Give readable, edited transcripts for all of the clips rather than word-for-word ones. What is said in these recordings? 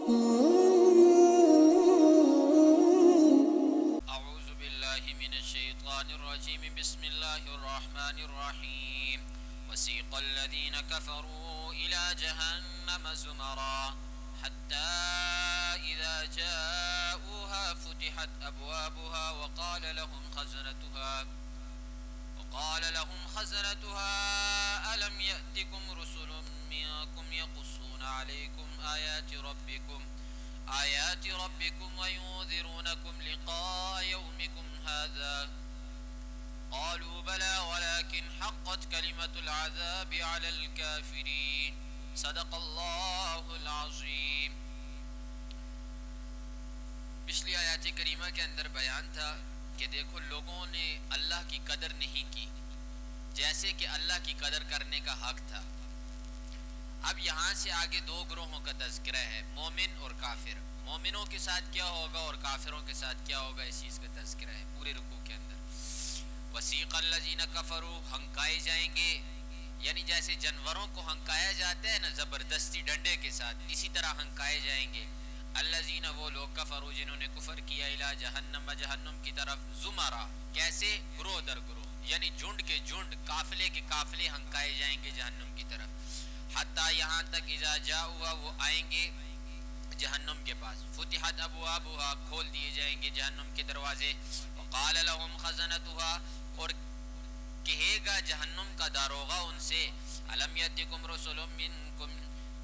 اعوذ باللہ من الشیطان الرجیم بسم اللہ الرحمن الرحیم وسیق الذین کفروا الى جہنم زمرا حتی اذا جاؤوها فتحت ابوابها وقال لهم خزنتها ألم يأتكم رسل منكم يقصون عليكم آيات ربكم وينذرونكم لقاء يومكم هذا قالوا بلى ولكن حقت كلمة العذاب على الكافرين صدق الله العظیم۔ پچھلی آیات کریمہ کے اندر بیان تھا کہ دیکھو لوگوں نے اللہ کی قدر نہیں کی جیسے کہ اللہ کی قدر کرنے کا حق تھا۔ اب یہاں سے آگے دو گروہوں کا تذکرہ ہے، مومن اور کافر۔ مومنوں کے ساتھ کیا ہوگا اور کافروں کے ساتھ کیا ہوگا، اس چیز کا تذکرہ ہے پورے رکوع کے اندر۔ وسیق الذین کفروا، ہنکائے جائیں گے، یعنی جیسے جانوروں کو ہنکایا جاتا ہے نا زبردستی ڈنڈے کے ساتھ، اسی طرح ہنکائے جائیں گے۔ الذین، وہ لوگ، کفروا، جنہوں نے کفر کیا، الی جہنم، جہنم کی طرف، زمرا، کیسے، گروہ در گروہ، یعنی جھنڈ کے جھنڈ، قافلے کے قافلے ہنکائے جائیں گے جہنم کی طرف۔ حتیٰ، یہاں تک، اذا جاؤہا، وہ آئیں گے جہنم کے پاس، فتحت ابوابہا، کھول دیے جائیں گے جہنم کے دروازے، وقال لهم خزنتہا، اور کہے گا جہنم کا داروغہ ان سے، الم یاتکم رسل منکم،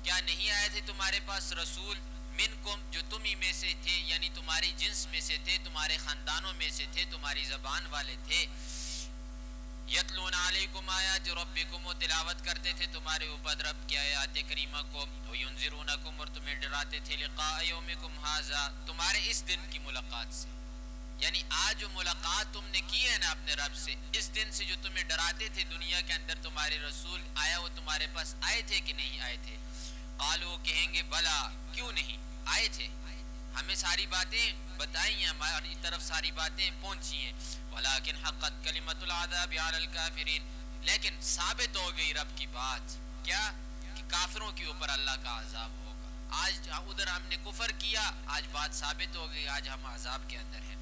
کیا نہیں آئے تھے تمہارے پاس رسول، منکم، جو تم ہی میں سے تھے، یعنی تمہاری جنس میں سے تھے، تمہارے خاندانوں میں سے تھے، تمہاری زبان والے تھے، یتلون علیکم آیات ربکم، وہ تلاوت کرتے تھے تمہارے اوپر رب کی آیات کریمہ کو، وینذرونکم، اور تمہیں ڈراتے تھے، لقاء یومکم ھذا، تمہارے اس دن کی ملاقات سے، یعنی آج جو ملاقات تم نے کی ہے نا اپنے رب سے، اس دن سے جو تمہیں ڈراتے تھے دنیا کے اندر تمہارے رسول، آیا وہ تمہارے پاس آئے تھے کہ نہیں آئے تھے؟ قالوا، کہیں گے، بلا، کیوں نہیں آئے تھے، ہمیں ساری باتیں بتائی ہیں، ہماری طرف ساری باتیں پہنچی ہیں، ولیکن حقت کلمۃ العذاب علی الکافرین، لیکن ثابت ہو گئی رب کی بات، کیا، کہ کافروں کے اوپر اللہ کا عذاب ہوگا۔ آج ادھر ہم نے کفر کیا، آج بات ثابت ہو گئی، آج ہم عذاب کے اندر ہیں۔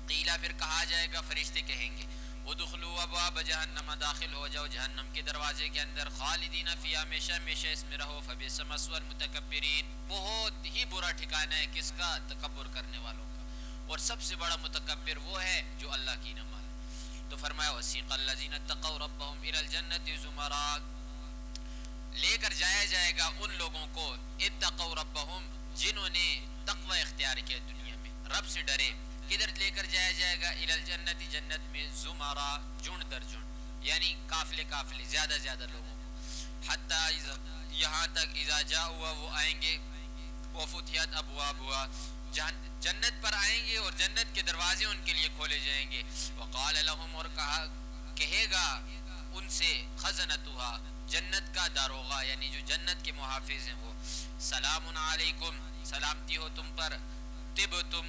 قیلا، پھر کہا جائے گا، فرشتے کہیں گے، ادخلوا ابواب جہنم، داخل ہو جاؤ جہنم کے دروازے کے اندر، خالدین فیہا، ہمیشہ ہمیشہ اس میں رہو، فبئس مثوی المتکبرین، بہت ہی برا ٹھکانہ ہے کس کا، تکبر کرنے والوں کا، اور سب سے بڑا متکبر وہ ہے جو اللہ کی نہ مانے۔ تو فرمایا وسیق الذین اتقوا ربهم الی الجنۃ زمرا، لے کر جایا جائے گا ان لوگوں کو، اتقوا ربهم، جنہوں نے تقوی اختیار کیا دنیا میں، رب سے ڈرے، کدھر لے کر جایا جائے گا، الی الجنت، جنت میں، زمرا، جھنڈ در جھنڈ، یعنی قافلے قافلے، زیادہ زیادہ لوگوں کو، حتیٰ، یہاں تک، اذا جاؤا، وہ آئیں گے، وفتحت ابوابها، جنت پر آئیں گے اور جنت کے دروازے ان کے لیے کھولے جائیں گے، وقال لهم، اور کہا، کہے گا ان سے، خزنتها، جنت کا داروغہ، یعنی جو جنت کے محافظ ہیں وہ، سلام علیکم، سلامتی ہو تم پر، طبتم،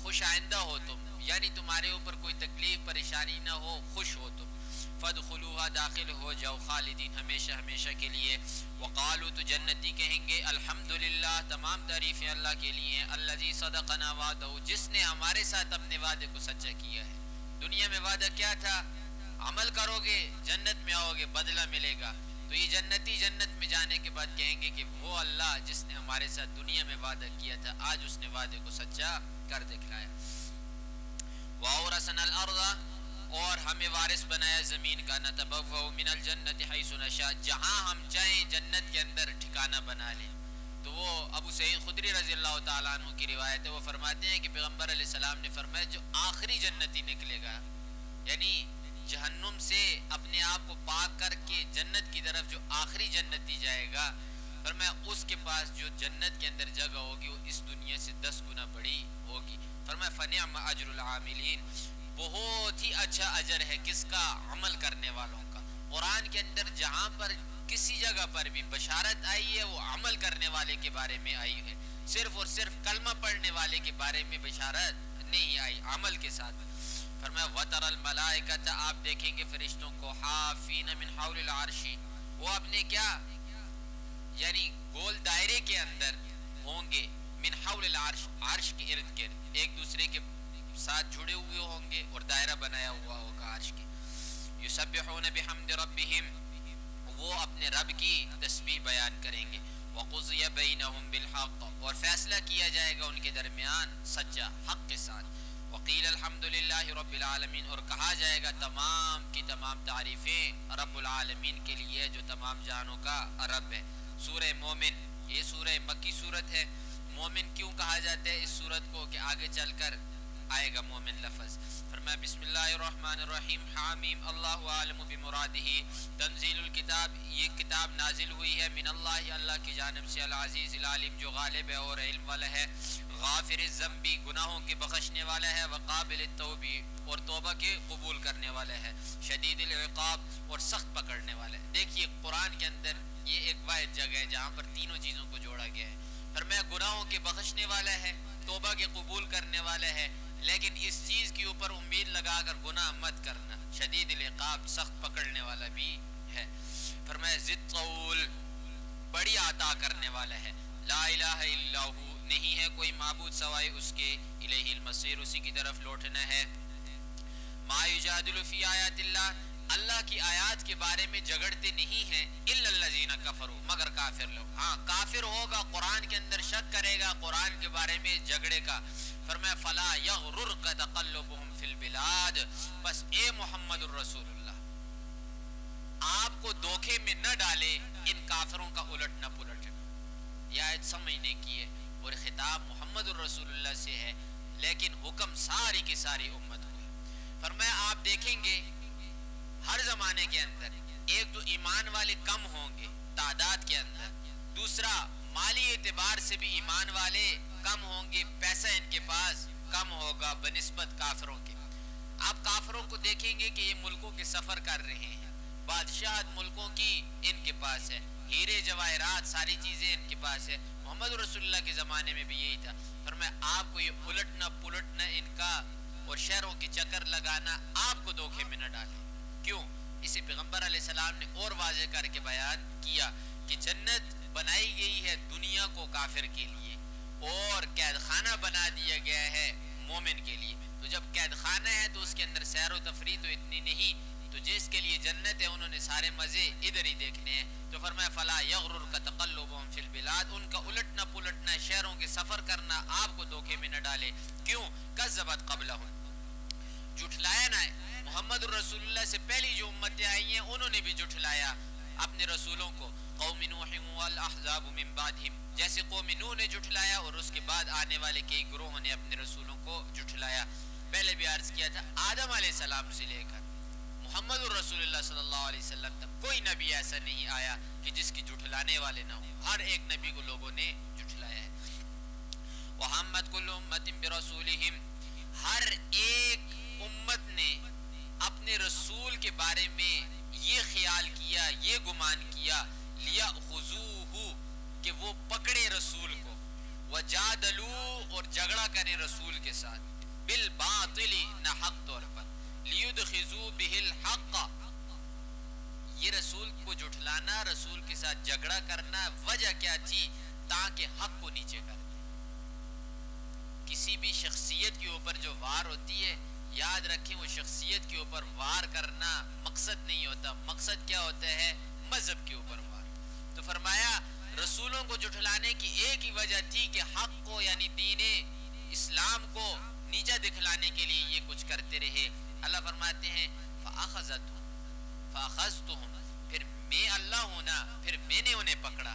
خوش آئندہ ہو تم، یعنی تمہارے اوپر کوئی تکلیف پریشانی نہ ہو، خوش ہو تم، فادخلوها، داخل ہو جاؤ، خالدین، ہمیشہ ہمیشہ کے لیے، وقالو، تو جنتی کہیں گے، الحمدللہ، تمام تعریفیں اللہ کے لیے ہیں، الذی صدقنا وعدہ، جس نے ہمارے ساتھ اپنے وعدے کو سچا کیا ہے۔ دنیا میں وعدہ کیا تھا، عمل کرو گے جنت میں آؤ گے، بدلہ ملے گا، تو یہ جنتی جنت میں جانے کے بعد کہیں گے کہ وہ اللہ جس نے ہمارے ساتھ دنیا میں وعدہ کیا تھا، آج اس نے وعدے کو سچا کر دکھلایا۔ وَأَوْرَثَنَا الْأَرْضَ، اور ہمیں وارث بنایا زمین کا، نَتَبَوَّأُ مِنَ الْجَنَّةِ حَيْثُ نَشَاء، جہاں ہم چاہیں جنت کے اندر ٹھکانہ بنا لیں۔ تو وہ ابو سعید خدری رضی اللہ تعالیٰ عنہ کی روایت ہے، وہ فرماتے ہیں کہ پیغمبر علیہ السلام نے فرمایا جو آخری جنتی نکلے گا، یعنی جہنم سے اپنے آپ کو پاک کر کے جنت کی طرف جو آخری جنتی جائے گا، فرمایا اس کے پاس جو جنت کے اندر جگہ ہوگی وہ اس دنیا سے 10 گنا بڑی ہوگی۔ فرمایا فنعم اجر العاملین، بہت ہی اچھا اجر ہے کس کا، عمل کرنے والوں کا۔ قرآن کے اندر جہاں پر کسی جگہ پر بھی بشارت آئی ہے وہ عمل کرنے والے کے بارے میں آئی ہے، صرف اور صرف کلمہ پڑھنے والے کے بارے میں بشارت نہیں آئی، عمل کے ساتھ۔ فرمایا وَتَرَى الْمَلَائِكَةَ، آپ دیکھیں گے فرشتوں کو، حافین من حول العرش، وہ اپنے کیا، یعنی گول دائرے کے اندر ہوں گے من حول العرش، عرش کے ارد گرد ایک دوسرے کے ساتھ جڑے ہوئے ہوں گے اور دائرہ بنایا ہوا ہوگا عرش کے. یسبحون بحمد ربہم، وہ اپنے رب کی تسبیح بیان کریں گے. وقضی بینہم بالحق، اور فیصلہ کیا جائے گا ان کے درمیان سچا حق کے ساتھ. وقیل الحمدللہ رب العالمین، اور کہا جائے گا تمام کی تمام تعریفیں رب العالمین کے لیے جو تمام جہانوں کا رب ہے. سورہ مومن، یہ سورہ مکی صورت ہے. مومن کیوں کہا جاتا ہے اس صورت کو کہ آگے چل کر آئے گا مومن لفظ. فرمایا بسم اللہ الرحمن الرحیم حامیم اللہ عالم بمرادہ. تنزیل الکتاب، یہ کتاب نازل ہوئی ہے من اللہ، اللہ کی جانب سے، العزیز العلیم جو غالب ہے اور علم والا ہے. غافر الذنب، گناہوں کے بخشنے والا ہے. وقابل التوب، اور توبہ کے قبول کرنے والا ہے. شدید العقاب، اور سخت پکڑنے والا ہے. دیکھیے قرآن کے اندر یہ ایک واحد جگہ ہے جہاں پر تینوں چیزوں کو جوڑا گیا ہے. فرمایا گناہوں کے بخشنے والا ہے، توبہ کے قبول کرنے والا ہے، لیکن اس چیز کے اوپر امید لگا کر گناہ مت کرنا. شدید العقاب، سخت پکڑنے والا بھی ہے. فرمایا ذی الطول، بڑی عطا کرنے والا ہے. لا الہ الا ہو، نہیں ہے کوئی معبود سوائے اس کے. الیہ المصیر، اسی کی طرف لوٹنا ہے. ما یجادل فی آیات اللہ، اللہ کی آیات کے بارے میں جھگڑتے نہیں ہیں الا الذین کفروا، مگر کافر لوگ. ہاں کافر ہوگا، قرآن کے اندر شک کرے گا، قرآن کے بارے میں جھگڑے گا. فرمایا فلا یغررک تقلبهم فی البلاد، بس اے محمد الرسول اللہ آپ کو دھوکے میں نہ ڈالے ان کافروں کا الٹنا پلٹنا. یہ آیت سمجھنے کی ہے، اور خطاب محمد الرسول اللہ سے ہے، لیکن حکم ساری کی ساری امت کو ہے. فرمایا آپ دیکھیں گے ہر زمانے کے اندر ایک تو ایمان والے کم ہوں گے تعداد کے اندر، دوسرا مالی اعتبار سے بھی ایمان والے کم ہوں گے، پیسہ ان کے پاس کم ہوگا بنسبت کافروں کے. آپ کافروں کو دیکھیں گے کہ یہ ملکوں کے سفر کر رہے ہیں، بادشاہت ملکوں کی ان کے پاس ہے، ہیرے جواہرات ساری چیزیں ان کے پاس ہے. محمد رسول اللہ کے زمانے میں بھی یہی تھا. فرمایا آپ کو یہ الٹنا پلٹنا ان کا اور شہروں کی چکر لگانا آپ کو دھوکے میں نہ ڈالے. کیوں؟ اسے پیغمبر علیہ السلام نے اور واضح کر کے بیان کیا کہ جنت بنائی گئی ہے دنیا کو کافر کے لیے، اور قید خانہ بنا دیا گیا ہے مومن کے لیے. تو جب قید خانہ ہے تو اس کے اندر سیر و تفریح تو اتنی نہیں، تو جس کے لیے جنت ہے انہوں نے سارے مزے ادھر ہی دیکھنے ہیں. تو فرمایا فلا یغررک تقلبهم فی البلاد، ان کا الٹنا پلٹنا شہروں کے سفر کرنا آپ کو دھوکے میں نہ ڈالے. کیوں؟ کذبت قبلہم، جھٹلایا نہ ہے. محمد الرسول اللہ سے پہلی جو امتیں آئی ہیں انہوں نے بھی جھٹلایا اپنے رسولوں کو. قوم نوح والاحزاب من بعدہم، جیسے قوم نوح نے جھٹلایا اور اس کے بعد آنے والے کئی گروہوں نے اپنے رسولوں کو جھٹلایا. پہلے بھی عرض کیا تھا آدم علیہ السلام سے لے کر محمد الرسول اللہ صلی اللہ علیہ وسلم تک کوئی نبی ایسا نہیں آیا کہ جس کی جھٹلانے والے نہ ہوں. ہر ایک نبی کو لوگوں نے جھٹلایا ہے. وحمد کل امت برسولہم، ہر ایک امت نے اپنے رسول کے بارے میں یہ خیال کیا، یہ گمان کیا لیأخذوہ، کہ وہ پکڑے رسول کو، وجادلو، اور جھگڑا کرے رسول کے ساتھ، بالباطل، نہ حق طور پر، لیدخذو بہ الحق، یہ رسول کو جھٹلانا، رسول کے ساتھ جھگڑا کرنا وجہ کیا تھی؟ تاکہ حق کو نیچے کر دے. کسی بھی شخصیت کے اوپر جو وار ہوتی ہے، یاد رکھیں وہ شخصیت کے اوپر وار کرنا مقصد نہیں ہوتا، مقصد کیا ہوتا ہے؟ مذہب کے اوپر وار. تو فرمایا رسولوں کو جھٹلانے کی ایک ہی وجہ تھی کہ حق کو یعنی دین اسلام کو نیچا دکھلانے کے لیے یہ کچھ کرتے رہے. اللہ فرماتے ہیں فَأَخَذْتُهُمْ، پھر میں اللہ ہوں نا، پھر میں نے انہیں پکڑا.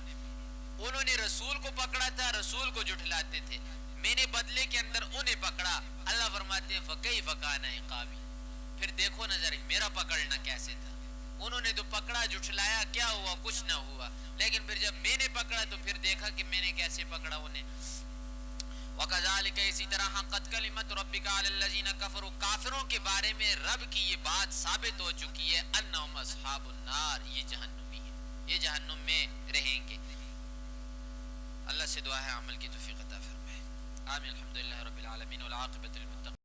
انہوں نے رسول کو پکڑا تھا، رسول کو جھٹلاتے تھے، میں نے بدلے کے اندر انہیں پکڑا. اللہ فرماتے ہیں فَكَيْفَ كَانَ عِقَابِي، پھر دیکھو نظر میرا پکڑنا کیسے تھا. انہوں نے تو پکڑا، جھٹلایا، کیا ہوا؟ کچھ نہ ہوا. لیکن پھر جب میں نے پکڑا تو پھر دیکھا کہ میں نے کیسے پکڑا انہیں. وَكَذَلِكَ، اسی طرح حقت کلمت ربک علی الذین کفروا، کافروں کے بارے میں رب کی یہ بات ثابت ہو چکی ہے، انہم اصحاب النار، یہ جہنمی ہیں، یہ جہنم میں رہیں گے. اللہ سے دعا ہے عمل کی توفیق عطا فرمائے. آمین. الحمدللہ رب العالمین والعاقبۃ للمتقین.